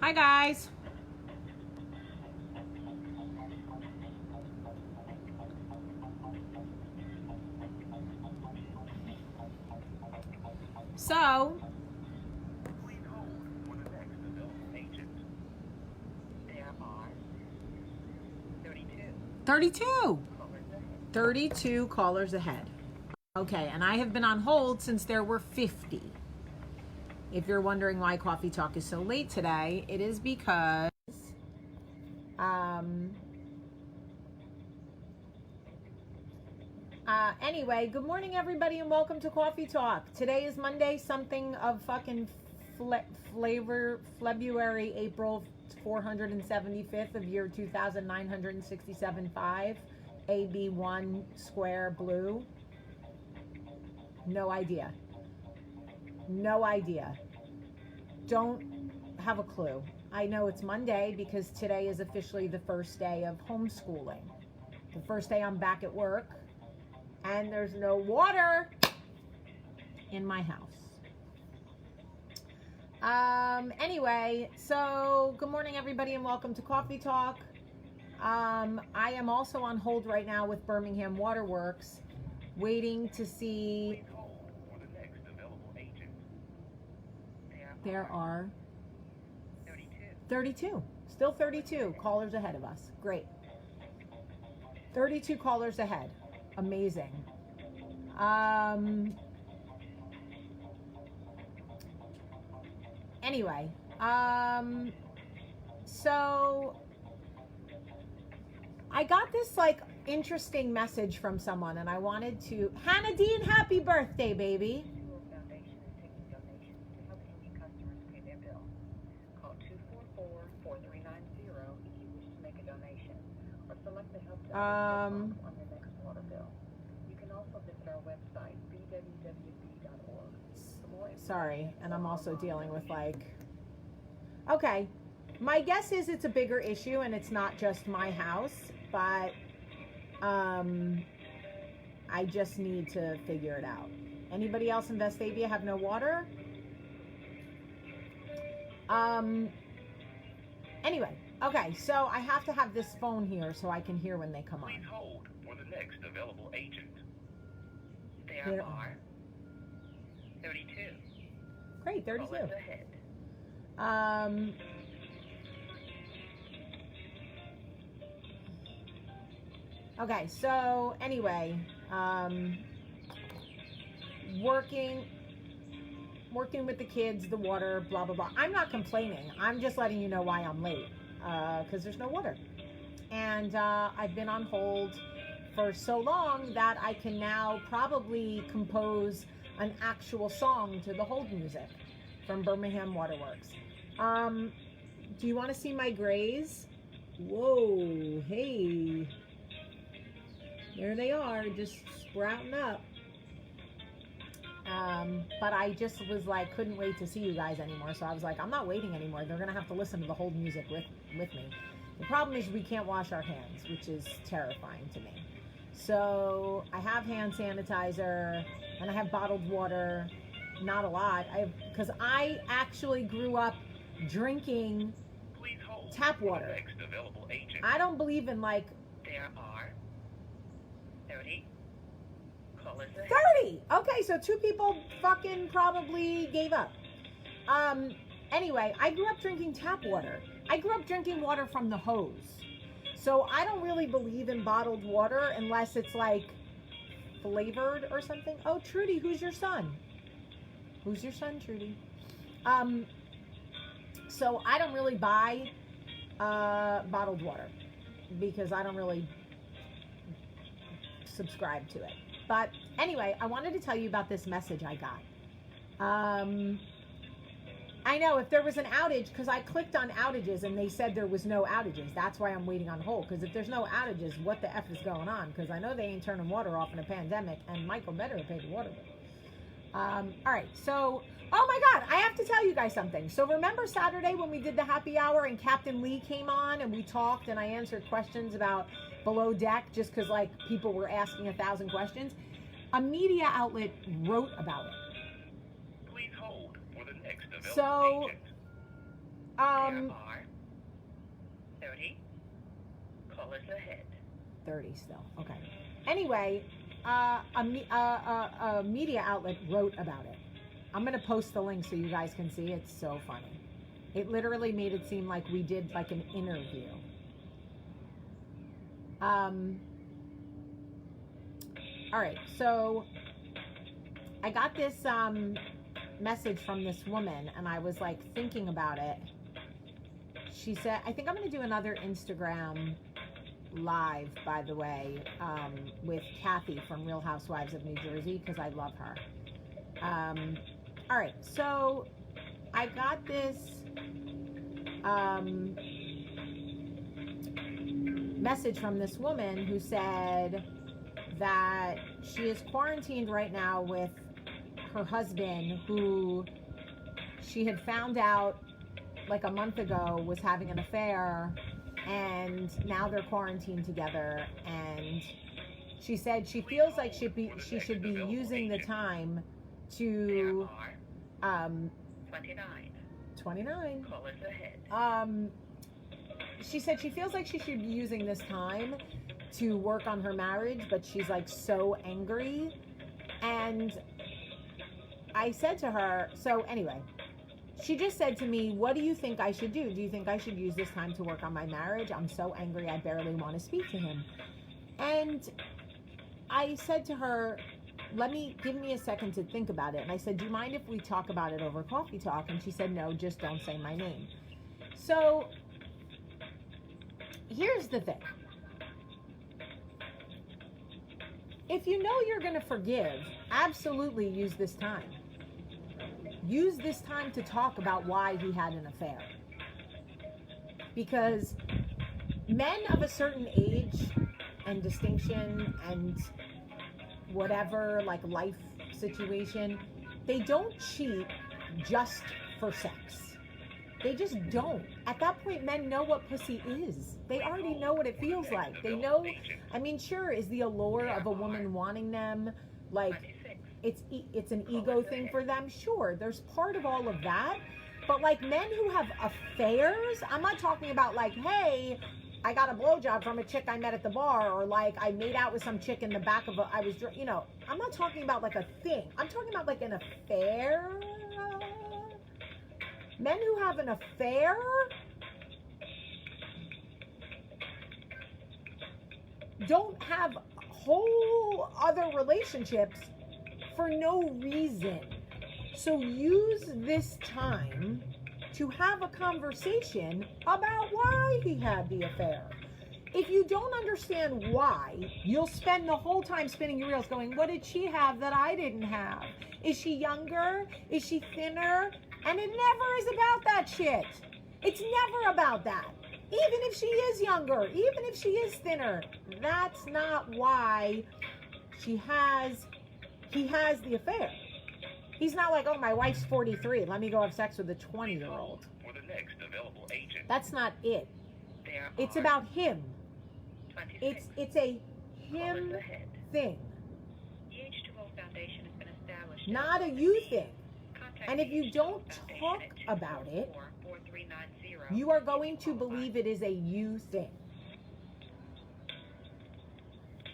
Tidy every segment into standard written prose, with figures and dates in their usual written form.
Hi guys. So, Please hold for the next available agent. There are 32 32. callers ahead. 32 callers ahead. Okay, and I have been on hold since there were 50. If you're wondering why Coffee Talk is so late today, it is because anyway, good morning everybody and welcome to Coffee Talk. Today is Monday, something of fucking flavor February, April 475th of year 2967.5, AB1 square blue. No idea. Don't have a clue. I know it's Monday because today is officially the first day of homeschooling. The first day I'm back at work and there's no water in my house. Anyway, so good morning everybody and welcome to Coffee Talk. I am also on hold right now with Birmingham Waterworks, waiting to see. Please hold for the next available agent. There are 32 32. Still 32 callers ahead of us. Great. 32 callers ahead. Amazing. Anyway, so I got this like interesting message from someone and I wanted to. Hannah Dean, happy birthday, baby. Foundation is taking donations to help needy customers pay their bills. Call 244-4390 if you wish to make a donation, or select the help desk on your next water bill. You can also visit our website, bwwb.org. Sorry, and I'm also dealing with okay, my guess is it's a bigger issue and it's not just my house, but I just need to figure it out. Anybody else in Vestavia have no water? Anyway, okay, so I have to have this phone here so I can hear when they come Please on. hold for the next available agent. There There are 32 Great, 32. callers ahead. Okay, so anyway, working with the kids, the water, blah, blah, blah. I'm not complaining. I'm just letting you know why I'm late, because there's no water. And I've been on hold for so long that I can now probably compose an actual song to the hold music from Birmingham Waterworks. Do you want to see my grays? Whoa, hey. There they are, just sprouting up. But I just was like, couldn't wait to see you guys anymore. So I was like, I'm not waiting anymore. They're going to have to listen to the hold music with me. The problem is we can't wash our hands, which is terrifying to me. So I have hand sanitizer and I have bottled water. Not a lot. Because I actually grew up drinking Please hold tap for water. the next available agent. I don't believe in There are 30 callers ahead. 30. Okay, so 2 people fucking probably gave up. Anyway, I grew up drinking tap water. I grew up drinking water from the hose. So I don't really believe in bottled water unless it's like flavored or something. Oh, Trudy, who's your son? Who's your son, Trudy? So I don't really buy bottled water because I don't really subscribe to it. But anyway, I wanted to tell you about this message I got. I know if there was an outage, because I clicked on outages and they said there was no outages. That's why I'm waiting on hold. Because if there's no outages, what the F is going on? Because I know they ain't turning water off in a pandemic, and Michael better have paid the water bill. All right, so, oh my God, I have to tell you guys something. So remember Saturday when we did the happy hour and Captain Lee came on and we talked and I answered questions about Below Deck just because like people were asking 1,000 questions? A media outlet wrote about it. Please hold for the next available So agent. There are 30 callers ahead. 30 still. Okay. Anyway, a media outlet wrote about it. I'm going to post the link so you guys can see. It's so funny. It literally made it seem like we did like an interview. All right. So I got this message from this woman, and I was like thinking about it. She said, I think I'm going to do another Instagram live, by the way, with Kathy from Real Housewives of New Jersey, because I love her. All right, so I got this message from this woman who said that she is quarantined right now with her husband, who she had found out like a month ago was having an affair, and now they're quarantined together. And she said she feels like she should be using the time to 29 callers ahead. She said she feels like she should be using this time to work on her marriage, but she's like so angry. And I said to her, so anyway, she just said to me, what do you think I should do? Do you think I should use this time to work on my marriage? I'm so angry, I barely want to speak to him. And I said to her, give me a second to think about it. And I said, do you mind if we talk about it over coffee talk? And she said, no, just don't say my name. So here's the thing. If you know you're going to forgive, absolutely use this time. Use this time to talk about why he had an affair. Because men of a certain age and distinction and whatever, like life situation, they don't cheat just for sex. They just don't. At that point, men know what pussy is. They already know what it feels like. They know, I mean, sure, is the allure of a woman wanting them, like, it's an ego thing for them. Sure, there's part of all of that. But like men who have affairs, I'm not talking about like, hey, I got a blowjob from a chick I met at the bar, or like I made out with some chick in the back of I'm not talking about like a thing. I'm talking about like an affair. Men who have an affair don't have whole other relationships for no reason. So use this time to have a conversation about why he had the affair. If you don't understand why, you'll spend the whole time spinning your reels going, what did she have that I didn't have? Is she younger? Is she thinner? And it never is about that shit. It's never about that. Even if she is younger, even if she is thinner, that's not why he has the affair. He's not like, oh, my wife's 43. Let me go have sex with a 20-year-old. That's not it. It's about him. It's a him thing. Not a you thing. And if you don't talk about it, you are going to believe it is a you thing.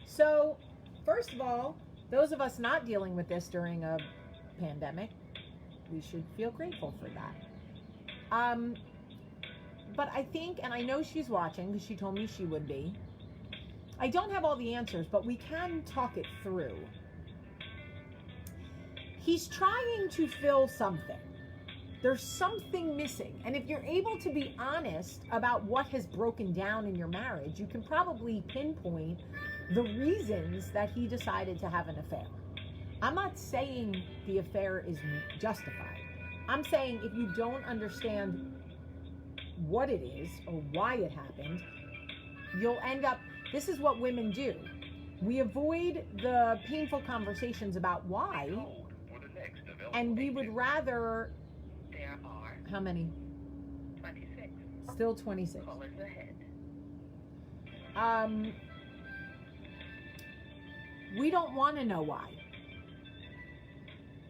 So, first of all, those of us not dealing with this during a pandemic, we should feel grateful for that. But I think, and I know she's watching because she told me she would be, I don't have all the answers, but we can talk it through. He's trying to fill something. There's something missing. And if you're able to be honest about what has broken down in your marriage, you can probably pinpoint the reasons that he decided to have an affair. I'm not saying the affair is justified. I'm saying if you don't understand what it is or why it happened, you'll end up, this is what women do. We avoid the painful conversations about why, and we would rather, how many? 26. Still 26. Callers ahead. We don't want to know why.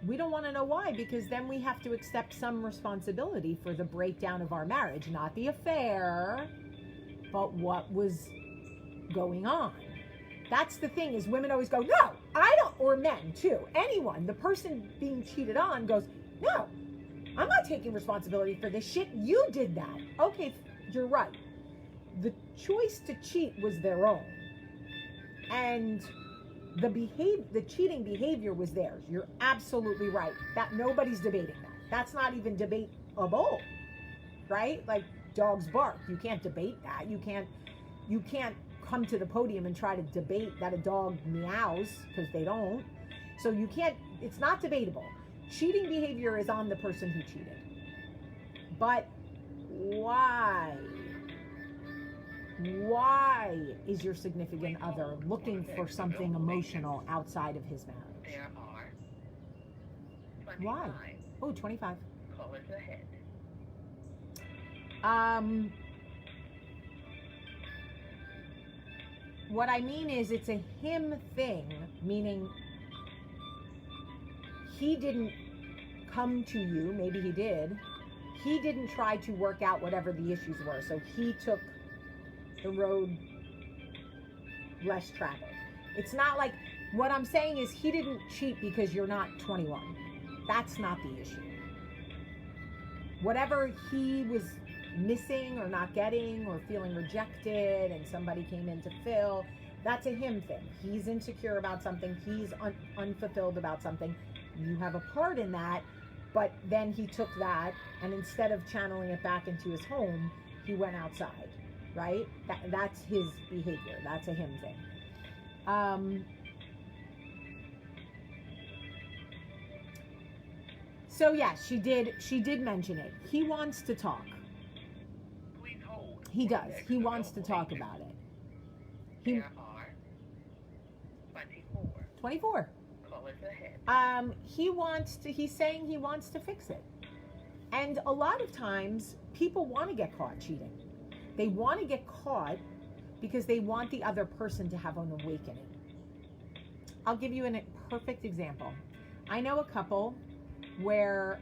we don't want to know why, because then we have to accept some responsibility for the breakdown of our marriage, not the affair, but what was going on. That's the thing, is women always go, no, I don't, or men too, anyone, the person being cheated on goes, no, I'm not taking responsibility for this shit. You did that. Okay, you're right. The choice to cheat was their own. And the cheating behavior was theirs. You're absolutely right. That nobody's debating that. That's not even debatable, right? Like dogs bark. You can't debate that. You can't come to the podium and try to debate that a dog meows, because they don't. So you can't, it's not debatable. Cheating behavior is on the person who cheated. But why? Why is your significant other looking for something emotional outside of his marriage? There are 25 Why? Oh, 25. callers ahead. What I mean is, it's a him thing, meaning he didn't come to you, maybe he did. He didn't try to work out whatever the issues were, so he took the road less traveled. It's not like, what I'm saying is, he didn't cheat because you're not 21. That's not the issue. Whatever he was missing or not getting or feeling rejected and somebody came in to fill, that's a him thing. He's insecure about something. He's unfulfilled about something. You have a part in that, but then he took that, and instead of channeling it back into his home, he went outside, right? That's his behavior. That's a him thing. So yes, she did mention it. He wants to talk. He does. He wants to talk about it. There are 24 24. callers ahead. He's saying he wants to fix it. And a lot of times people want to get caught cheating. They want to get caught because they want the other person to have an awakening. I'll give you a perfect example. I know a couple where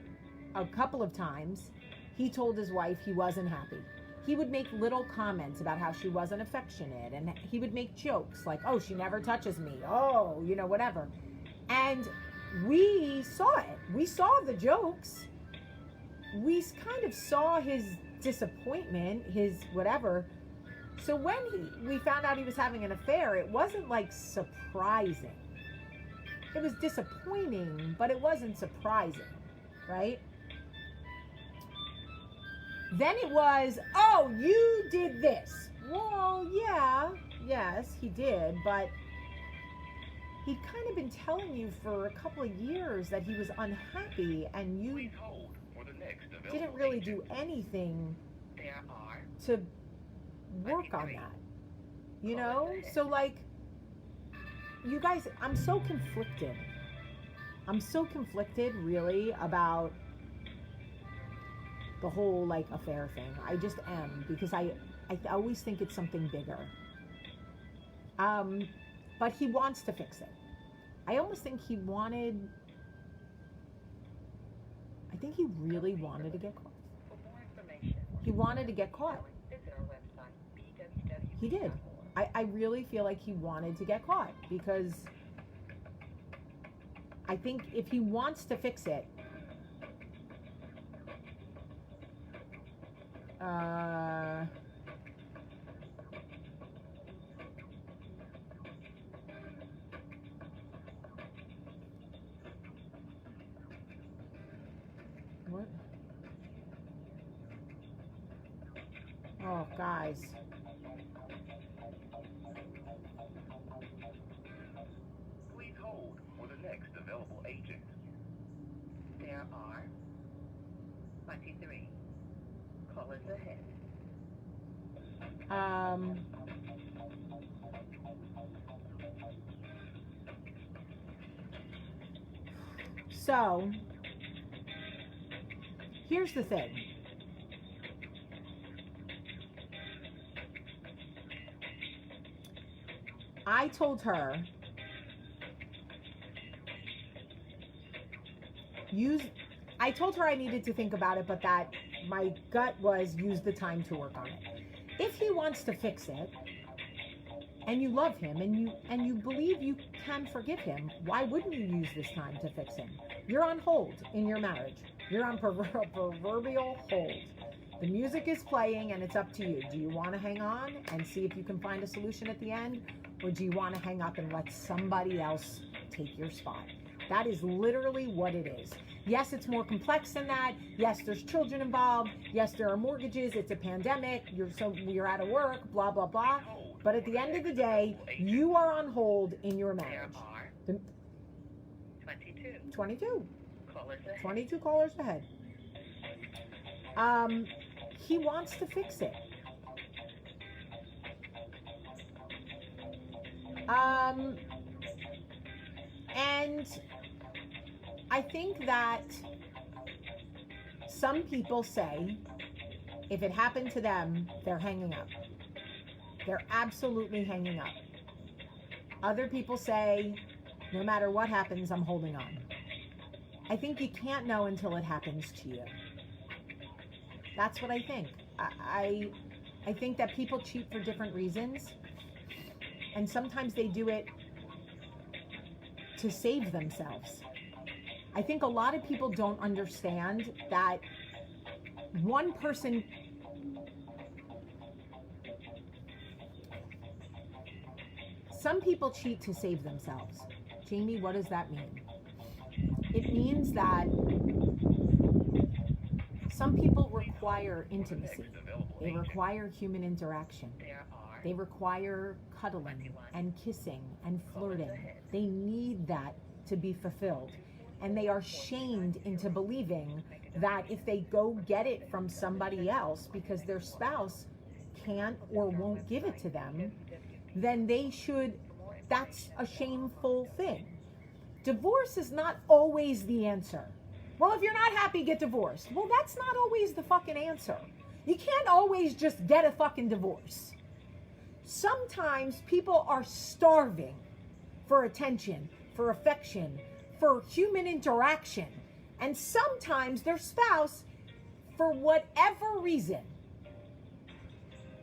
a couple of times he told his wife he wasn't happy. He would make little comments about how she wasn't affectionate, and he would make jokes like, oh, she never touches me, oh, whatever. And we saw it. We saw the jokes. We kind of saw his disappointment, his whatever. So when we found out he was having an affair, it wasn't like surprising. It was disappointing, but it wasn't surprising, right? Then it was, oh, you did this. Well, yeah, yes, he did, but he'd kind of been telling you for a couple of years that he was unhappy, and you didn't really do anything to work on that. So like, you guys, I'm so conflicted. Really, about the whole like affair thing. I just am, because I always think it's something bigger. But he wants to fix it. I almost think he really wanted to get caught. He wanted to get caught. He did. I really feel like he wanted to get caught, because I think if he wants to fix it, what? Oh, guys. Please hold for the next available agent. There are 23 callers ahead. So, here's the thing. I told her I told her I needed to think about it, but that my gut was use the time to work on it. If he wants to fix it, and you love him, and you believe you can forgive him, why wouldn't you use this time to fix him? You're on hold in your marriage. You're on proverbial hold. The music is playing, and it's up to you. Do you want to hang on and see if you can find a solution at the end, or do you want to hang up and let somebody else take your spot? That is literally what it is. Yes, it's more complex than that. Yes, there's children involved. Yes, there are mortgages. It's a pandemic. You're out of work, blah, blah, blah. But at the end of the day, you are on hold in your marriage. There are 22. 22 callers ahead. He wants to fix it. And I think that some people say if it happened to them, they're hanging up. They're absolutely hanging up. Other people say, no matter what happens, I'm holding on. I think you can't know until it happens to you. That's what I think. I think that people cheat for different reasons. And sometimes they do it to save themselves. I think a lot of people don't understand that one person... Some people cheat to save themselves. Jamie, what does that mean? It means that some people require intimacy. They require human interaction. They require cuddling and kissing and flirting. They need that to be fulfilled. And they are shamed into believing that if they go get it from somebody else because their spouse can't or won't give it to them, then they should, that's a shameful thing. Divorce is not always the answer. Well, if you're not happy, get divorced. Well, that's not always the fucking answer. You can't always just get a fucking divorce. Sometimes people are starving for attention, for affection, for human interaction. And sometimes their spouse, for whatever reason,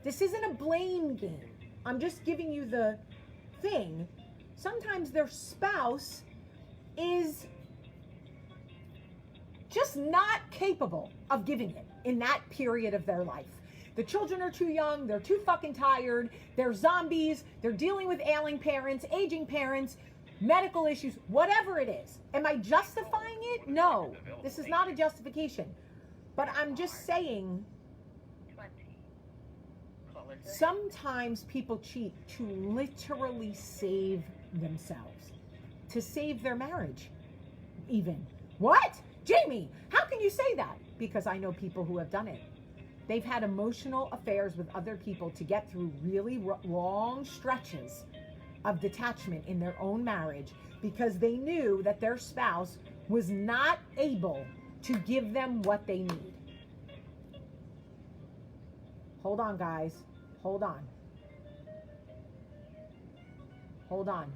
this isn't a blame game. I'm just giving you the thing. Sometimes their spouse is just not capable of giving it in that period of their life. The children are too young, they're too fucking tired, they're zombies, they're dealing with ailing parents, aging parents, medical issues, whatever it is. Am I justifying it? No, this is not a justification. But I'm just saying, sometimes people cheat to literally save themselves, to save their marriage, even. What? Jamie, how can you say that? Because I know people who have done it. They've had emotional affairs with other people to get through really long stretches of detachment in their own marriage because they knew that their spouse was not able to give them what they need. Hold on, guys. Hold on. Hold on.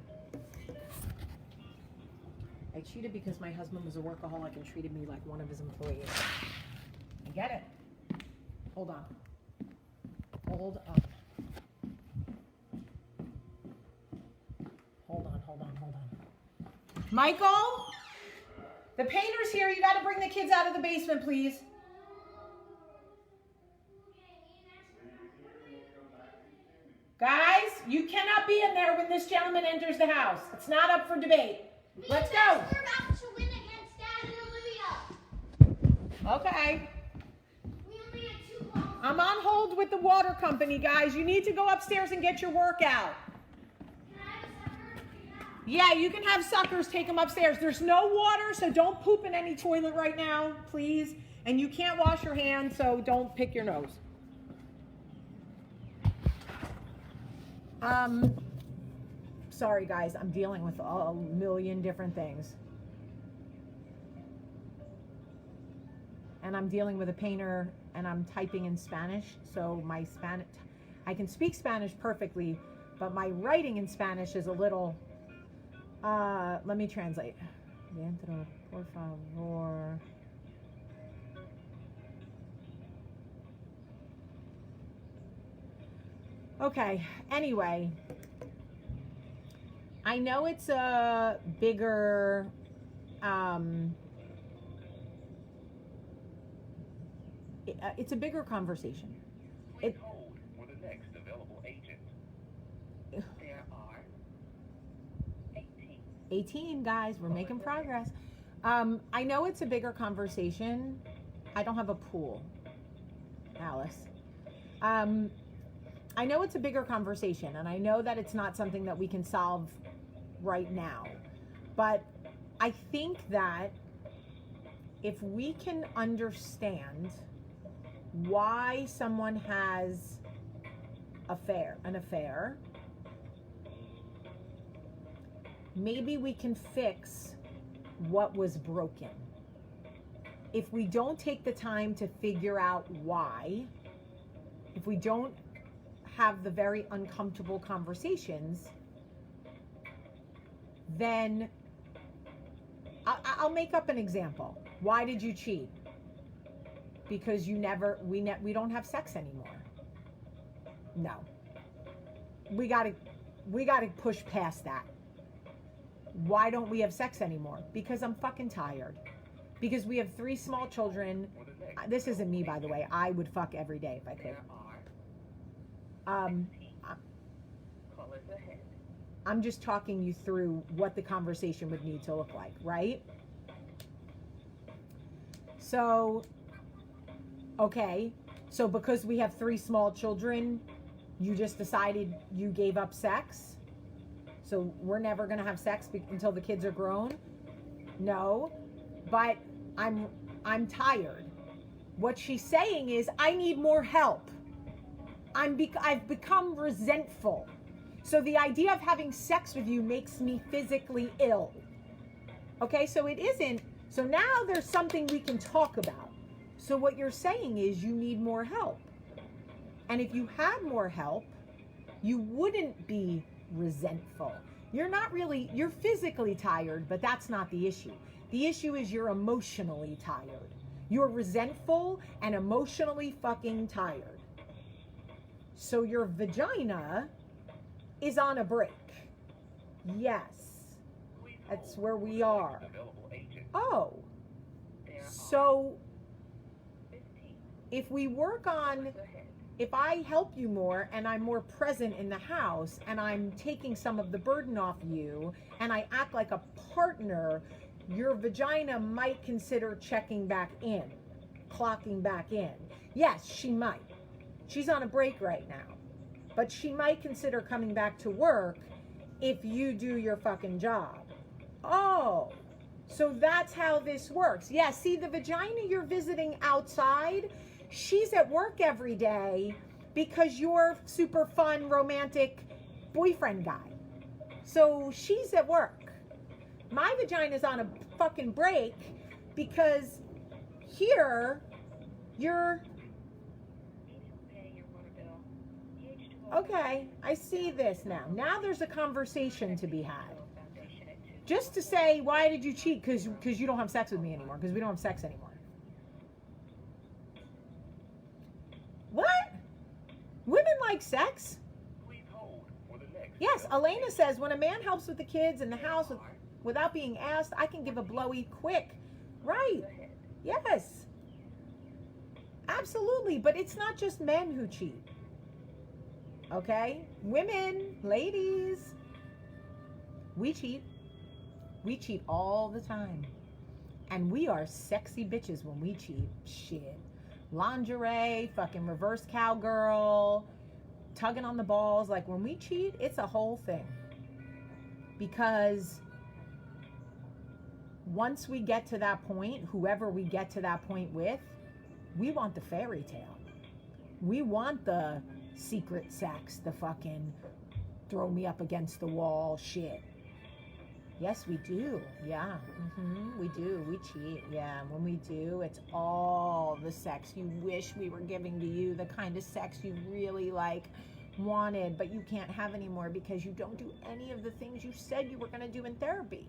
I cheated because my husband was a workaholic and treated me like one of his employees. I get it. Hold on. Hold on. Hold on, hold on, hold on. Michael? The painter's here. You got to bring the kids out of the basement, please. Guys, you cannot be in there when this gentleman enters the house. It's not up for debate. Let's go. We're about to win against Dad and Olivia. Okay. We only had 2 balls. I'm on hold with the water company, guys. You need to go upstairs and get your workout. Can I have a sucker? Yeah, you can have suckers. Take them upstairs. There's no water, so don't poop in any toilet right now, please. And you can't wash your hands, so don't pick your nose. Sorry guys, I'm dealing with a million different things. And I'm dealing with a painter and I'm typing in Spanish, so my Spanish, I can speak Spanish perfectly, but my writing in Spanish is a little, let me translate. Dentro, por favor. Okay, anyway. I know it's a bigger it's a bigger conversation. Please hold for the next available agent. There are 18. 18, guys, we're making progress. I know it's a bigger conversation. I don't have a pool, Alice. I know it's a bigger conversation, and I know that it's not something that we can solve right now. But I think that if we can understand why someone has an affair, maybe we can fix what was broken. If we don't take the time to figure out why, if we don't have the very uncomfortable conversations, then I'll make up an example. Why did you cheat? Because we don't have sex anymore. No. We gotta push past that. Why don't we have sex anymore? Because I'm fucking tired. Because we have 3 small children. This isn't me, by the way. I would fuck every day if I could. There are 16 callers ahead. I'm just talking you through what the conversation would need to look like, right? So, okay. So because we have 3 small children, you just decided you gave up sex? So we're never going to have sex until the kids are grown? No. But I'm tired. What she's saying is, I need more help. I've become resentful. So the idea of having sex with you makes me physically ill. Okay, so it isn't. So now there's something we can talk about. So what you're saying is you need more help. And if you had more help, you wouldn't be resentful. You're physically tired, but that's not the issue. The issue is you're emotionally tired. You're resentful and emotionally fucking tired. So your vagina is on a break. Yes. That's where we are. Oh. So if we work on, if I help you more and I'm more present in the house and I'm taking some of the burden off you and I act like a partner, your vagina might consider checking back in, clocking back in. Yes, she might. She's on a break right now. But she might consider coming back to work if you do your fucking job. Oh, so that's how this works. Yeah, see, the vagina you're visiting outside, she's at work every day because you're super fun, romantic boyfriend guy. So she's at work. My vagina's on a fucking break because here you're... Okay, I see this now. Now there's a conversation to be had. Just to say, why did you cheat? Because you don't have sex with me anymore. Because we don't have sex anymore. What? Women like sex? Yes, Elena says, when a man helps with the kids in the house without being asked, I can give a blowy quick. Right. Yes. Absolutely. But it's not just men who cheat. Okay? Women, ladies, we cheat. We cheat all the time. And we are sexy bitches when we cheat. Shit. Lingerie, fucking reverse cowgirl, tugging on the balls. Like when we cheat, it's a whole thing. Because once we get to that point, whoever we get to that point with, we want the fairy tale. We want the secret sex, the fucking throw me up against the wall shit. Yes, we do. Yeah, we do. We cheat. Yeah, and when we do, it's all the sex you wish we were giving to you, the kind of sex you really wanted, but you can't have anymore because you don't do any of the things you said you were going to do in therapy.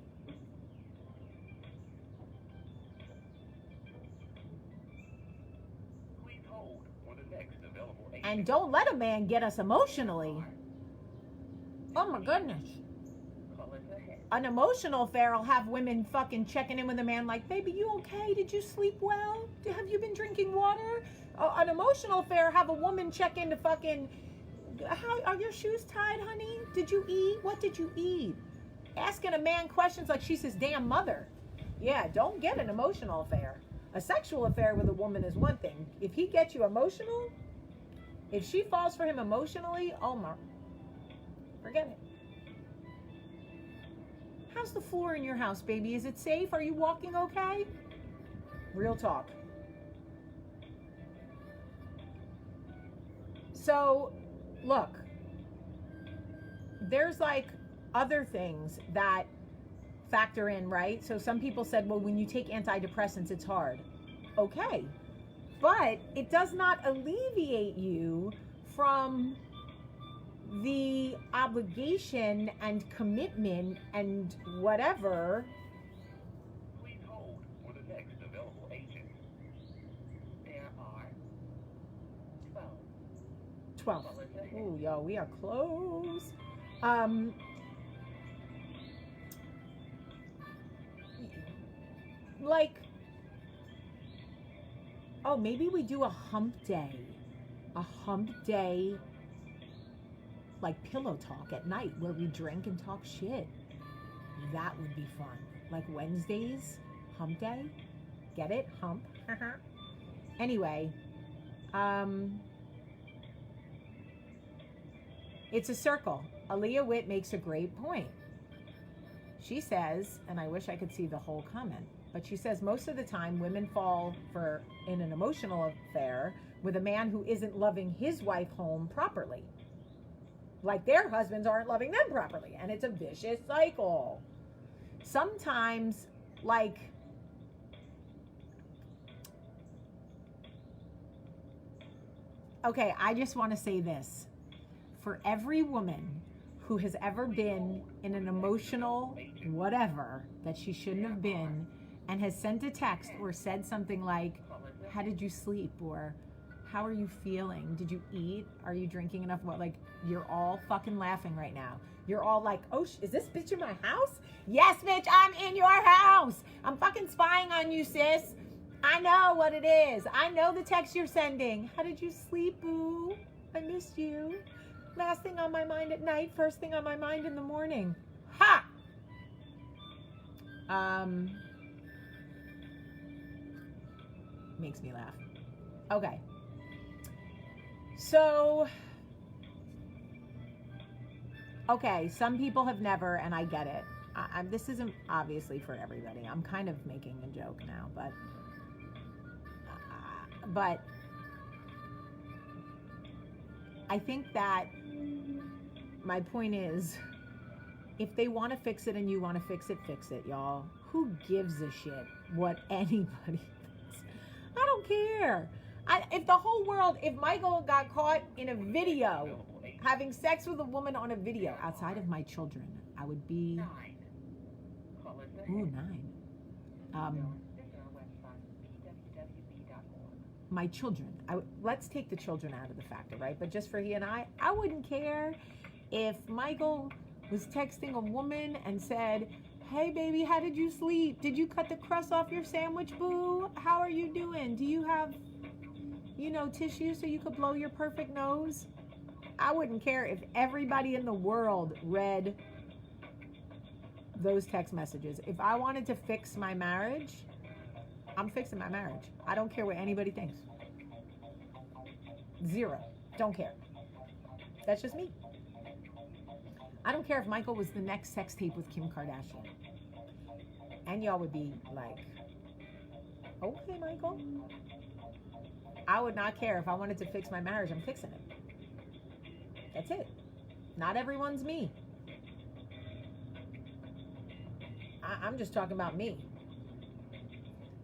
the next available agent. And don't let a man get us emotionally. Oh my goodness. Call us ahead. An emotional affair will have women fucking checking in with a man like, baby, you okay? Did you sleep well? Have you been drinking water? An emotional affair have a woman check in to fucking, how are your shoes tied, honey? Did you eat? What did you eat? Asking a man questions like she's his damn mother. Yeah, don't get an emotional affair. A sexual affair with a woman is one thing. If he gets you emotional, if she falls for him emotionally, oh my, forget it. How's the floor in your house, baby? Is it safe? Are you walking okay? Real talk. So, look, there's like other things that factor in, right? So some people said, well, when you take antidepressants, it's hard. Okay. But it does not alleviate you from the obligation and commitment and whatever. Please hold for the next available agent. There are 12. 12. Call us ahead. Ooh, yo, we are close. Like, oh, maybe we do a hump day. A hump day, like pillow talk at night where we drink and talk shit. That would be fun. Like Wednesdays, hump day. Get it? Hump. Anyway, it's a circle. Aaliyah Witt makes a great point. She says, and I wish I could see the whole comment, but she says most of the time women fall in an emotional affair with a man who isn't loving his wife home properly. Like their husbands aren't loving them properly. And it's a vicious cycle. Sometimes, like, okay, I just want to say this. For every woman who has ever been in an emotional whatever that she shouldn't have been and has sent a text or said something like, how did you sleep? Or how are you feeling? Did you eat? Are you drinking enough? What? Like, you're all fucking laughing right now. You're all like, oh, is this bitch in my house? Yes, bitch, I'm in your house. I'm fucking spying on you, sis. I know what it is. I know the text you're sending. How did you sleep, boo? I missed you. Last thing on my mind at night, first thing on my mind in the morning. Ha! Makes me laugh. Okay. So, okay, some people have never, and I get it. This isn't obviously for everybody. I'm kind of making a joke now, but I think that my point is, if they want to fix it and you want to fix it, y'all. Who gives a shit what anybody thinks? I don't care. If the whole world, if Michael got caught in a video having sex with a woman on a video outside of my children, I would be 9. Call us ahead. ooh 9. Visit our website, pwwb.org. My children. Let's take the children out of the factor, right? But just for he and I wouldn't care if Michael was texting a woman and said, hey baby, how did you sleep? Did you cut the crust off your sandwich, boo? How are you doing? Do you have, tissue so you could blow your perfect nose? I wouldn't care if everybody in the world read those text messages. If I wanted to fix my marriage, I'm fixing my marriage. I don't care what anybody thinks. 0. Don't care. That's just me. I don't care if Michael was the next sex tape with Kim Kardashian. And y'all would be like, okay, Michael. I would not care. If I wanted to fix my marriage, I'm fixing it. That's it. Not everyone's me. I'm just talking about me.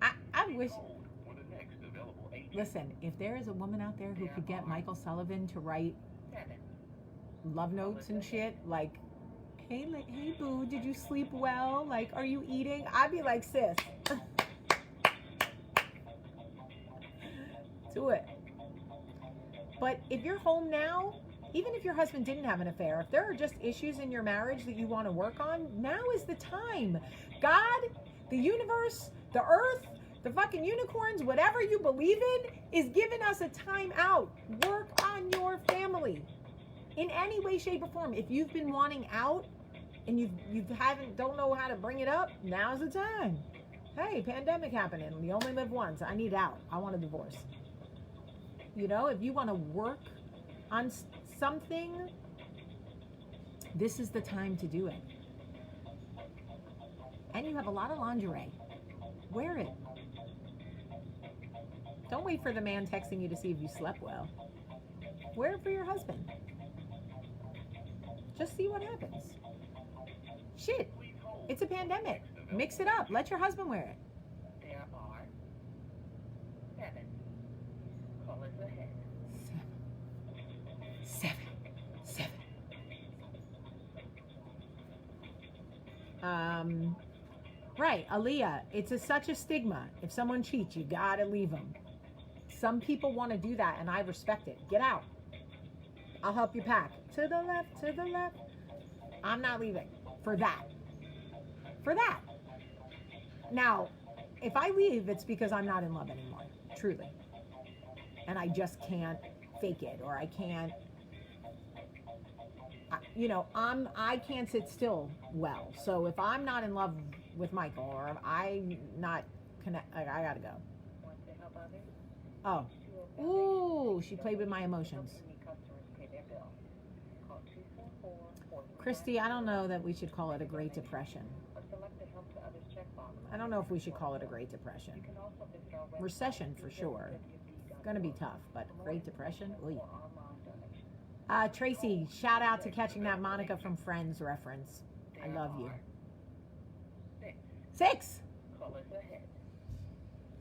I wish... For the next available agent. Listen, if there is a woman out there who could get Michael Sullivan to write 7. love notes and shit, like, hey boo, did you sleep well? Like, are you eating? I'd be like, sis. Do it. But if you're home now, even if your husband didn't have an affair, if there are just issues in your marriage that you want to work on, now is the time. God, the universe, the earth, the fucking unicorns, whatever you believe in, is giving us a time out. Work on your family in any way, shape, or form. If you've been wanting out and you don't know how to bring it up, now's the time. Hey, pandemic happening. We only live once. I need out. I want a divorce. You know, if you want to work on something, this is the time to do it. And you have a lot of lingerie. Wear it. Don't wait for the man texting you to see if you slept well. Wear it for your husband. Just see what happens. Shit, it's a pandemic. Mix it up. Let your husband wear it. There are 7 callers ahead. Seven. Right, Aaliyah, it's such a stigma. If someone cheats, you gotta leave them. Some people want to do that, and I respect it. Get out. I'll help you pack. To the left, to the left. I'm not leaving for that. For that. Now, if I leave, it's because I'm not in love anymore, truly. And I just can't fake it, or I can't, I can't sit still well. So if I'm not in love with Michael, or if I'm not I gotta go. Want to help others? Oh. Ooh, she played with my emotions. Customers pay their bill. Call 244-439. Christy, I don't know that we should call it a Great Depression. Or select the help to others checkbox. I don't know if we should call it a Great Depression. You can also visit our website. Recession for sure. It's gonna be tough, but Great Depression? Oy. For online donations. Tracy, shout out to catching that Monica from Friends reference. I love you. 6 Callers ahead.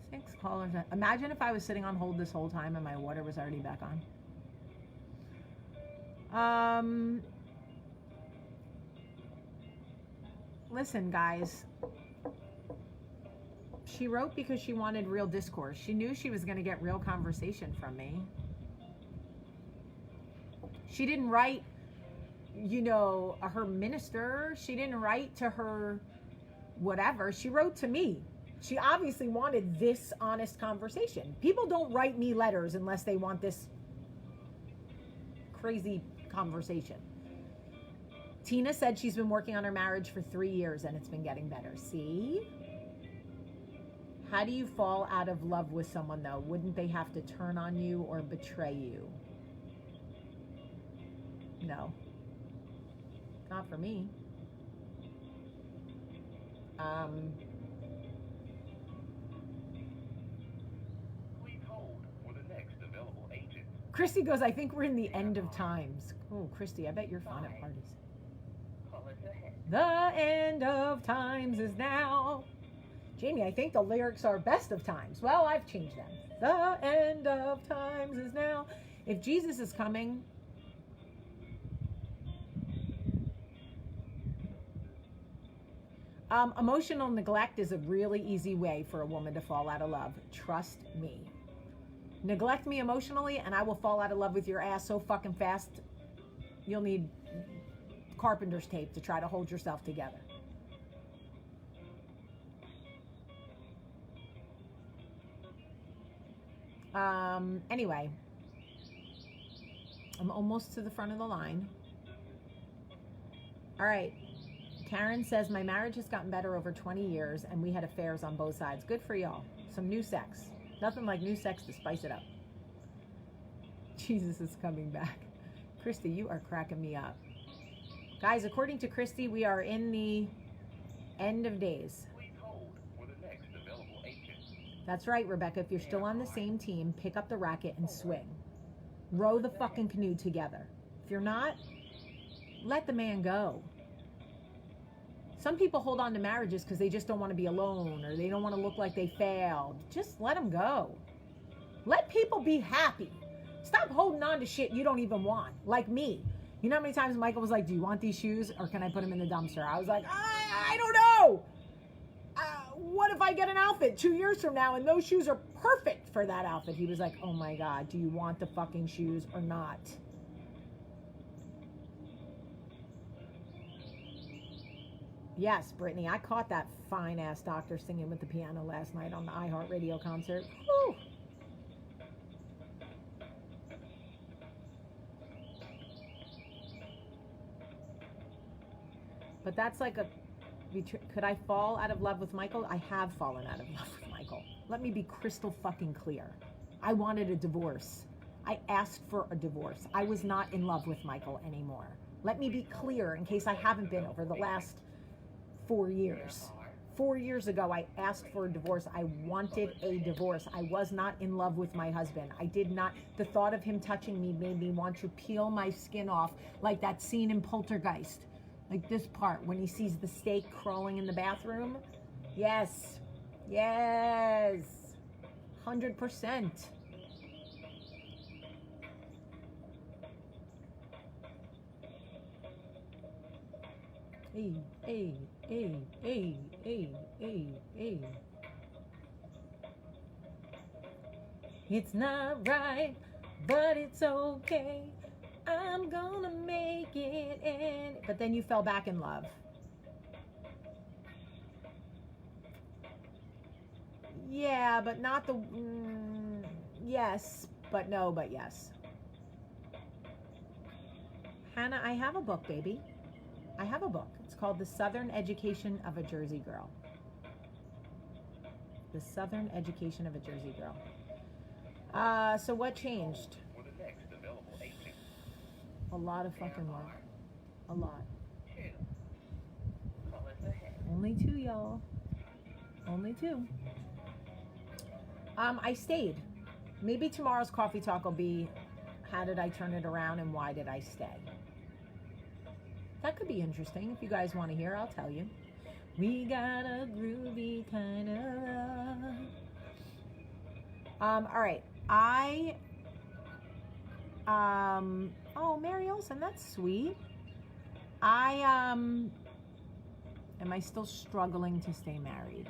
6 callers. Imagine if I was sitting on hold this whole time and my water was already back on. Listen, guys. She wrote because she wanted real discourse. She knew she was going to get real conversation from me. She didn't write, her minister. She didn't write to her whatever. She wrote to me. She obviously wanted this honest conversation. People don't write me letters unless they want this crazy conversation. Tina said she's been working on her marriage for 3 years and it's been getting better. See? How do you fall out of love with someone, though? Wouldn't they have to turn on you or betray you? No. Not for me. Please hold for the next available agent. Christy goes, I think we're in the end of times. Oh, Christy, I bet you're fun at parties. Callers ahead. The end of times is now. Jamie, I think the lyrics are best of times. Well, I've changed them. The end of times is now. If Jesus is coming, emotional neglect is a really easy way for a woman to fall out of love. Trust me. Neglect me emotionally and I will fall out of love with your ass so fucking fast, you'll need carpenter's tape to try to hold yourself together. Anyway, I'm almost to the front of the line. All right. Karen says, my marriage has gotten better over 20 years and we had affairs on both sides. Good for y'all. Some new sex. Nothing like new sex to spice it up. Jesus is coming back. Christy, you are cracking me up. Guys, according to Christy, we are in the end of days. Please hold for the next available agent. That's right, Rebecca. If you're still on the same team, pick up the racket and swing. Row the fucking canoe together. If you're not, let the man go. Some people hold on to marriages because they just don't want to be alone or they don't want to look like they failed. Just let them go. Let people be happy. Stop holding on to shit you don't even want, like me. You know how many times Michael was like, do you want these shoes or can I put them in the dumpster? I was like, I don't know. what if I get an outfit 2 years from now and those shoes are perfect for that outfit? He was like, oh my God, do you want the fucking shoes or not? Yes, Brittany, I caught that fine-ass doctor singing with the piano last night on the iHeartRadio concert. Whew. But that's like a... Could I fall out of love with Michael? I have fallen out of love with Michael. Let me be crystal fucking clear. I wanted a divorce. I asked for a divorce. I was not in love with Michael anymore. Let me be clear in case I haven't been over the last 4 years. 4 years ago, I asked for a divorce. I wanted a divorce. I was not in love with my husband. I did not. The thought of him touching me made me want to peel my skin off, like that scene in Poltergeist. Like this part when he sees the steak crawling in the bathroom. Yes. Yes. 100%. Hey, hey, hey, hey, hey, hey, hey. It's not right, but it's okay. I'm gonna make it. But then you fell back in love. Yeah, but not the... yes, but no, but yes. Hannah, I have a book, baby. I have a book. It's called The Southern Education of a Jersey Girl. The Southern Education of a Jersey Girl. So what changed? For the next available agent. A lot of fucking work. A lot. 2. Call us ahead. Only 2, y'all. Only 2. I stayed. Maybe tomorrow's coffee talk will be, how did I turn it around and why did I stay? That could be interesting. If you guys want to hear, I'll tell you. We got a groovy kind of love. All right. Oh, Mary Olson, that's sweet. Am I still struggling to stay married?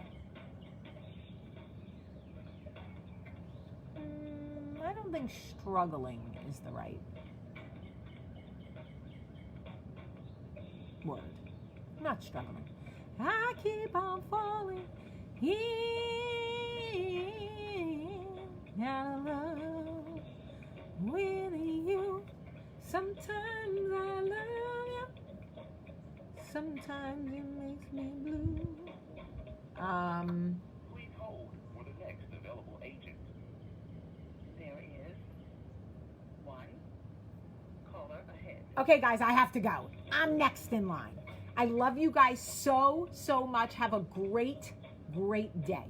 I don't think struggling is the right word. I'm not struggling. I keep on falling in love with you. Sometimes I love you. Sometimes it makes me blue. Please hold for the next available agent. There is 1 caller ahead. Okay, guys, I have to go. I'm next in line. I love you guys so, so much. Have a great, great day.